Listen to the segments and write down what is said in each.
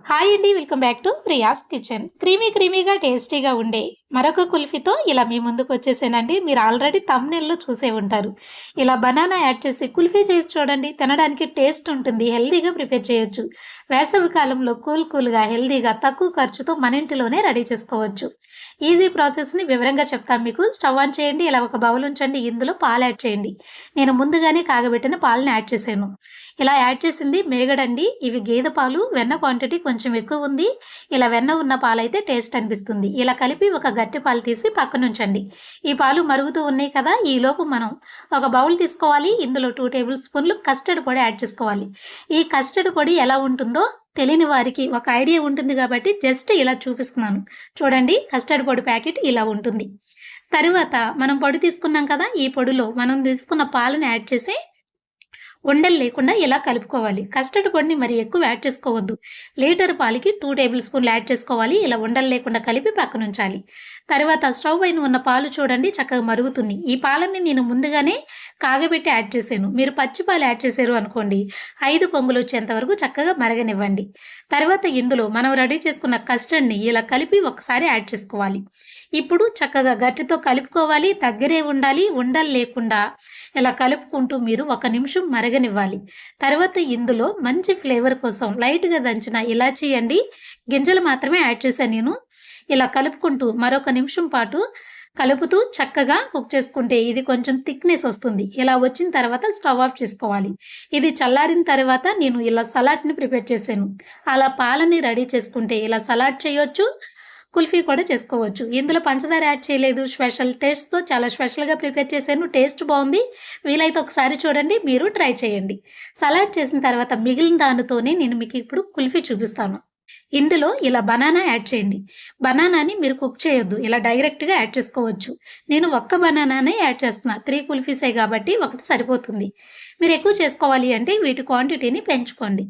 Hi అండి. Welcome back to Priya's kitchen. క్రీమీగా టేస్టీగా ఉండే మరొక కుల్ఫీతో ఇలా మీ ముందుకు వచ్చేసానండి. మీరు ఆల్రెడీ థంబ్‌నెయిల్‌లో చూసే ఉంటారు. ఇలా బనానా యాడ్ చేసి కుల్ఫీ చేసి చూడండి. తినడానికి టేస్ట్ ఉంటుంది. హెల్తీగా ప్రిపేర్ చేయొచ్చు. వేసవి కాలంలో కూల్‌గా హెల్తీగా తక్కువ ఖర్చుతో మన ఇంటిలోనే రెడీ చేసుకోవచ్చు. ఈజీ ప్రాసెస్‌ని వివరంగా చెప్తాను మీకు. స్టవ్ ఆన్ చేయండి. ఇలా ఒక బౌల్ ఉంచండి. ఇందులో పాలు యాడ్ చేయండి. నేను ముందుగానే కాగబెట్టిన పాలని యాడ్ చేశాను. ఇలా యాడ్ చేసింది మేగడండి. ఇవి గేదె పాలు. వెన్న క్వాంటిటీ కొంచెం ఎక్కువుంది. ఇలా వెన్న ఉన్న పాలైతే టేస్ట్ అనిపిస్తుంది. ఇలా కలిపి ఒక గట్టి పాలు తీసి పక్కనుంచండి. ఈ పాలు మరుగుతూ ఉన్నాయి కదా! ఈలోపు మనం ఒక బౌల్ తీసుకోవాలి. ఇందులో 2 టేబుల్ స్పూన్లు కస్టర్డ్ పొడి యాడ్ చేసుకోవాలి. ఈ కస్టర్డ్ పొడి ఎలా ఉంటుందో తెలియని వారికి ఒక ఐడియా ఉంటుంది కాబట్టి జస్ట్ ఇలా చూపిస్తున్నాను. చూడండి, కస్టర్డ్ పొడి ప్యాకెట్ ఇలా ఉంటుంది. తరువాత మనం పొడి తీసుకున్నాం కదా! ఈ పొడిలో మనం తీసుకున్న పాలను యాడ్ చేసి ఉండలు లేకుండా ఇలా కలుపుకోవాలి. కస్టర్డ్ పొడిని మరి ఎక్కువ యాడ్ చేసుకోవద్దు. లీటర్ పాలకి 2 టేబుల్ స్పూన్లు యాడ్ చేసుకోవాలి. ఇలా ఉండలు లేకుండా కలిపి పక్కనుంచాలి. తర్వాత స్టవ్ పైన ఉన్న పాలు చూడండి చక్కగా మరుగుతున్నాయి. ఈ పాలని నేను ముందుగానే కాగబెట్టి యాడ్ చేశాను. మీరు పచ్చి పాలు యాడ్ చేశారు అనుకోండి, 5 పొంగులు వచ్చేంత వరకు చక్కగా మరగనివ్వండి. తర్వాత ఇందులో మనం రెడీ చేసుకున్న కస్టర్డ్‌ని ఇలా కలిపి ఒకసారి యాడ్ చేసుకోవాలి. ఇప్పుడు చక్కగా గట్టితో కలుపుకోవాలి. దగ్గరే ఉండాలి. ఉండలు లేకుండా ఇలా కలుపుకుంటూ మీరు 1 నిమిషం మరగనివ్వాలి. తర్వాత ఇందులో మంచి ఫ్లేవర్ కోసం లైట్‌గా దంచిన ఇలాచీ అండి, గింజలు మాత్రమే యాడ్ చేశాను నేను. ఇలా కలుపుకుంటూ మరొక నిమిషం పాటు కలుపుతూ చక్కగా కుక్ చేసుకుంటే ఇది కొంచెం థిక్‌నెస్ వస్తుంది. ఇలా వచ్చిన తర్వాత స్టవ్ ఆఫ్ చేసుకోవాలి. ఇది చల్లారిన తర్వాత నేను ఇలా సలాడ్‌ని ప్రిపేర్ చేశాను. అలా పాలని రెడీ చేసుకుంటే ఇలా సలాడ్ చేయొచ్చు. కుల్ఫీ కూడా చేసుకోవచ్చు. ఇందులో పంచదార యాడ్ చేయలేదు. స్పెషల్ టేస్ట్‌తో చాలా స్పెషల్‌గా ప్రిపేర్ చేశాను. టేస్ట్ బావుంది. వీలైతే ఒకసారి చూడండి. మీరు ట్రై చేయండి. సలాడ్ చేసిన తర్వాత మిగిలిన దానితోనే నేను మీకు ఇప్పుడు కుల్ఫీ చూపిస్తాను. ఇందులో ఇలా బనానా యాడ్ చేయండి. బనానాని మీరు కుక్ చేయొద్దు. ఇలా డైరెక్ట్‌గా యాడ్ చేసుకోవచ్చు. నేను ఒక్క బనానానే యాడ్ చేస్తున్నా. 3 కుల్ఫీసే కాబట్టి ఒకటి సరిపోతుంది. మీరు ఎక్కువ చేసుకోవాలి అంటే వీటి క్వాంటిటీని పెంచుకోండి.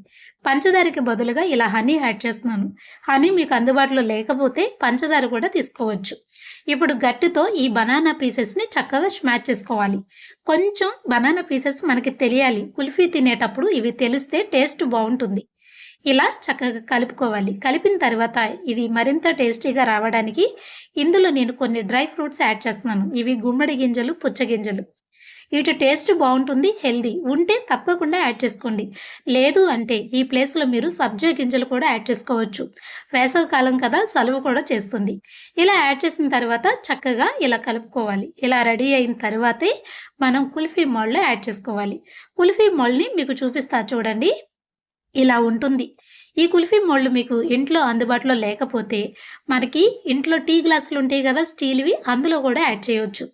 పంచదారకి బదులుగా ఇలా హనీ యాడ్ చేస్తున్నాను. హనీ మీకు అందుబాటులో లేకపోతే పంచదార కూడా తీసుకోవచ్చు. ఇప్పుడు గట్టితో ఈ బనానా పీసెస్‌ని చక్కగా స్మాష్ చేసుకోవాలి. కొంచెం బనానా పీసెస్ మనకి తెలియాలి. కుల్ఫీ తినేటప్పుడు ఇవి తెలిస్తే టేస్ట్ బావుంటుంది. ఇలా చక్కగా కలుపుకోవాలి. కలిపిన తర్వాత ఇది మరింత టేస్టీగా రావడానికి ఇందులో నేను కొన్ని డ్రై ఫ్రూట్స్ యాడ్ చేస్తున్నాను. ఇవి గుమ్మడి గింజలు, పుచ్చగింజలు. వీటి టేస్ట్ బావుంటుంది. హెల్తీ. ఉంటే తప్పకుండా యాడ్ చేసుకోండి. లేదు అంటే ఈ ప్లేస్‌లో మీరు సబ్జా గింజలు కూడా యాడ్ చేసుకోవచ్చు. వేసవి కాలం కదా! చలువ కూడా చేస్తుంది. ఇలా యాడ్ చేసిన తర్వాత చక్కగా ఇలా కలుపుకోవాలి. ఇలా రెడీ అయిన తర్వాతే మనం కుల్ఫీ మోల్డ్‌లో యాడ్ చేసుకోవాలి. కుల్ఫీ మోల్డ్‌ని మీకు చూపిస్తా చూడండి. ఇలా ఉంటుంది. ఈ కుల్ఫీ మోల్డ్ మీకు ఇంట్లో అందుబాటులో లేకపోతే మనకి ఇంట్లో టీ గ్లాసులు ఉంటాయి కదా! స్టీల్‌వి, అందులో కూడా యాడ్ చేయొచ్చు.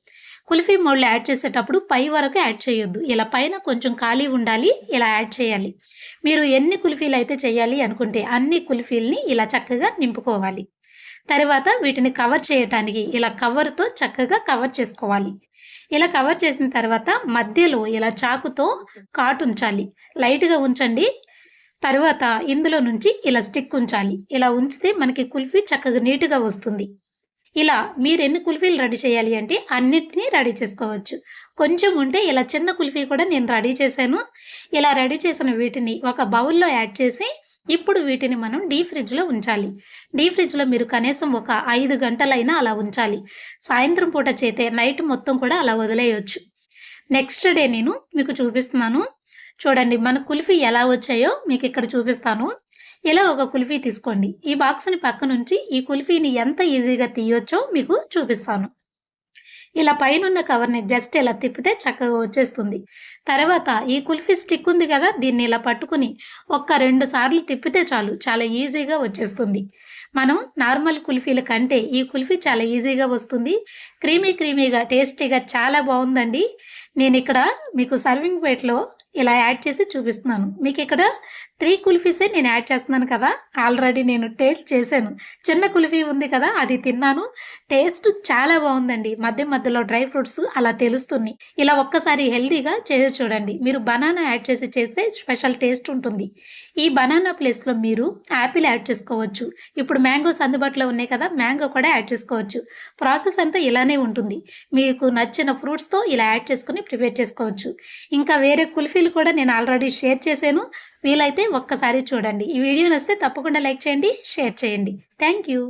కుల్ఫీ మోల్డ్ యాడ్ చేసేటప్పుడు పై వరకు యాడ్ చేయొద్దు. ఇలా పైన కొంచెం ఖాళీ ఉండాలి. ఇలా యాడ్ చేయాలి. మీరు ఎన్ని కుల్ఫీలు అయితే చేయాలి అనుకుంటే అన్ని కుల్ఫీల్ని ఇలా చక్కగా నింపుకోవాలి. తర్వాత వీటిని కవర్ చేయటానికి ఇలా కవర్‌తో చక్కగా కవర్ చేసుకోవాలి. ఇలా కవర్ చేసిన తర్వాత మధ్యలో ఇలా చాకుతో కాటుంచాలి. లైట్‌గా ఉంచండి. తరువాత ఇందులో నుంచి ఇలా స్టిక్ ఉంచాలి. ఇలా ఉంచితే మనకి కుల్ఫీ చక్కగా నీట్‌గా వస్తుంది. ఇలా మీరెన్ని కుల్ఫీలు రెడీ చేయాలి అంటే అన్నిటిని రెడీ చేసుకోవచ్చు. కొంచెం ఉంటే ఇలా చిన్న కుల్ఫీ కూడా నేను రెడీ చేశాను. ఇలా రెడీ చేసిన వీటిని ఒక బౌల్‌లో యాడ్ చేసి ఇప్పుడు వీటిని మనం డీప్ ఫ్రిడ్జ్‌లో ఉంచాలి. డీప్ ఫ్రిడ్జ్‌లో మీరు కనీసం ఒక 5 గంటలైనా అలా ఉంచాలి. సాయంత్రం పూట చేతే నైట్ మొత్తం కూడా అలా వదిలేయొచ్చు. నెక్స్ట్ డే నేను మీకు చూపిస్తున్నాను. చూడండి మన కుల్ఫీ ఎలా వచ్చాయో మీకిక్కడ చూపిస్తాను. ఇలా ఒక కుల్ఫీ తీసుకోండి. ఈ బాక్స్‌ని పక్కనుంచి ఈ కుల్ఫీని ఎంత ఈజీగా తీయొచ్చో మీకు చూపిస్తాను. ఇలా పైనున్న కవర్‌ని జస్ట్ ఇలా తిప్పితే చక్కగా వచ్చేస్తుంది. తర్వాత ఈ కుల్ఫీ స్టిక్ ఉంది కదా! దీన్ని ఇలా పట్టుకొని ఒక్క 2 సార్లు తిప్పితే చాలు. చాలా ఈజీగా వచ్చేస్తుంది. మనం నార్మల్ కుల్ఫీల కంటే ఈ కుల్ఫీ చాలా ఈజీగా వస్తుంది. క్రీమీగా, టేస్టీగా చాలా బావుందండి. నేనిక్కడ మీకు సర్వింగ్ ప్లేట్‌లో ఇలా యాడ్ చేసి చూపిస్తున్నాను. మీకిక్కడ 3 కుల్ఫీసే నేను యాడ్ చేస్తున్నాను కదా! ఆల్రెడీ నేను టేస్ట్ చేశాను. చిన్న కుల్ఫీ ఉంది కదా! అది తిన్నాను. టేస్ట్ చాలా బావుందండి. మధ్యలో డ్రై ఫ్రూట్స్ అలా తెలుస్తున్నాయి. ఇలా ఒక్కసారి హెల్తీగా చేసి చూడండి. మీరు బనానా యాడ్ చేసి చేస్తే స్పెషల్ టేస్ట్ ఉంటుంది. ఈ బనానా ప్లేస్‌లో మీరు యాపిల్ యాడ్ చేసుకోవచ్చు. ఇప్పుడు మ్యాంగోస్ అందుబాటులో ఉన్నాయి కదా! మ్యాంగో కూడా యాడ్ చేసుకోవచ్చు. ప్రాసెస్ అంతా ఇలానే ఉంటుంది. మీకు నచ్చిన ఫ్రూట్స్‌తో ఇలా యాడ్ చేసుకొని ప్రిపేర్ చేసుకోవచ్చు. ఇంకా వేరే కుల్ఫీలు కూడా నేను ఆల్రెడీ షేర్ చేశాను. వీలైతే ఒక్కసారి చూడండి. ఈ వీడియో నచ్చితే తప్పకుండా లైక్ చేయండి, షేర్ చేయండి. Thank you.